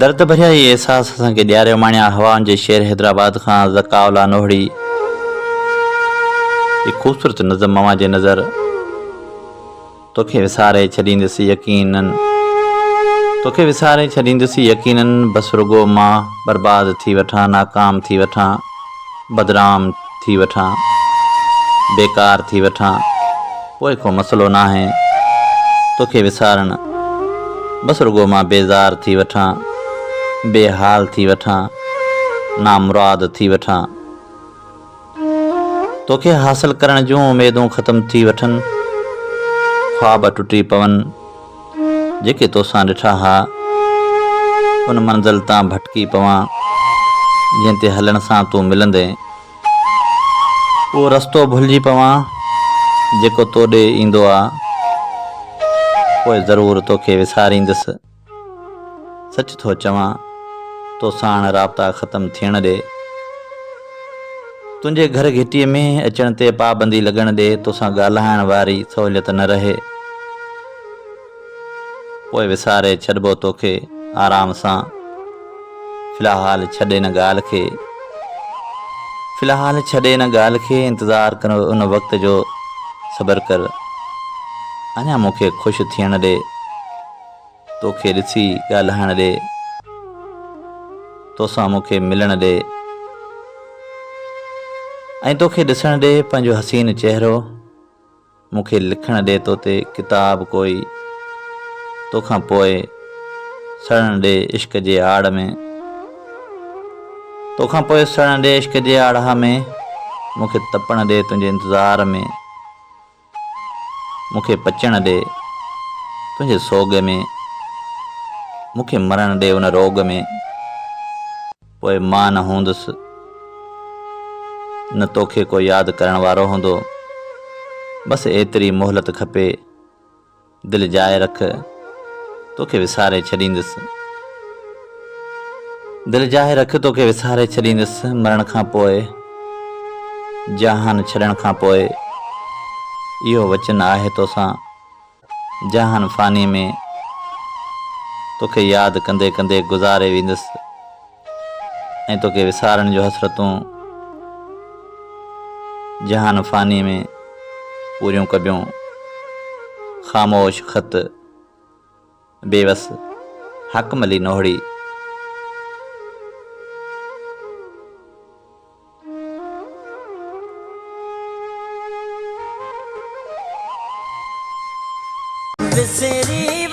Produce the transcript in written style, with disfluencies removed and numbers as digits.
दर्द भरिया ये एहसास असांखे ॾियारियो माणिया हवाउनि जे शहर हैदराबाद खां ज़काउला नोहड़ी। ये ख़ूबसूरत नज़म मवा जे नज़र तोखे विसारे छॾींदुसि यकीनन, तोखे विसारे छॾींदुसि यकीनन। बसि रुगो मां बर्बाद थी वठां, नाकाम थी वठां, बदनाम थी वठां, बेकार थी वठां, पोइ को मसलो नाहे तोखे विसारण। बसि रुगो मां बेज़ार थी वठां, बेहाल थी वठां, नामुराद थी वठां, तोखे हासिल करण जूं उमेदूं ख़त्म थी वठनि, ख्वाब टुटी पवनि जेके तोसां ॾिठा हा, उन मंज़िल तां भटकी पवां जंहिं ते हलण सां तूं मिलंदे, उहो रस्तो भुलिजी पवां जेको तो ॾे ईंदो आहे, पोइ ज़रूरु तोखे विसारींदुसि। सच थो चवां, तो साण राब्ता ख़त्म थियण ॾे, तुंहिंजे घर घिटीअ में अचण ते पाबंदी लॻण ॾे, तोसां ॻाल्हाइण वारी सहूलियत न रहे, पोइ विसारे छॾिबो तोखे आराम सां। फ़िलहाल छॾे न ॻाल्हि खे, फ़िलहाल छॾे न ॻाल्हि खे, इंतज़ारु कर उन वक़्त जो, सब्र कर अञा मूंखे ख़ुशि थियण ॾे, तोखे ॾिसी ॻाल्हाइण ॾे, तोसां मूंखे मिलण ॾे, ऐं तोखे ॾिसण ॾे पंहिंजो हसीन चहिरो, मूंखे लिखण ॾे तो ते किताब कोई, तोखां पोइ सड़ण ॾे इश्क जे आड़ में, तोखां पोइ सड़ण ॾे इश्क जे आड़ा में, मूंखे तपण ॾे तुंहिंजे इंतज़ार में, मूंखे पचण ॾे तुंहिंजे सोग में, मूंखे मरण ॾे उन रोग में, पोइ मां न हूंदुसि, न तोखे को यादि करण वारो हूंदो। बसि एतिरी मोहलत खपे, दिलि जाए रख तोखे विसारे छॾींदुसि, दिलि जाए रख तोखे विसारे छॾींदुसि। मरण खां पोइ, जहान छॾण खां पोइ, इहो वचन आहे तोसां, जहान फ़ानी में तोखे यादि कंदे कंदे गुज़ारे वेंदुसि, ऐं तोखे विसारण जो हसरतूं जहान फ़ानी में पूरियूं कबियूं। ख़ामोश ख़त, बेवस, हक़म अली नोहड़ी। विसरी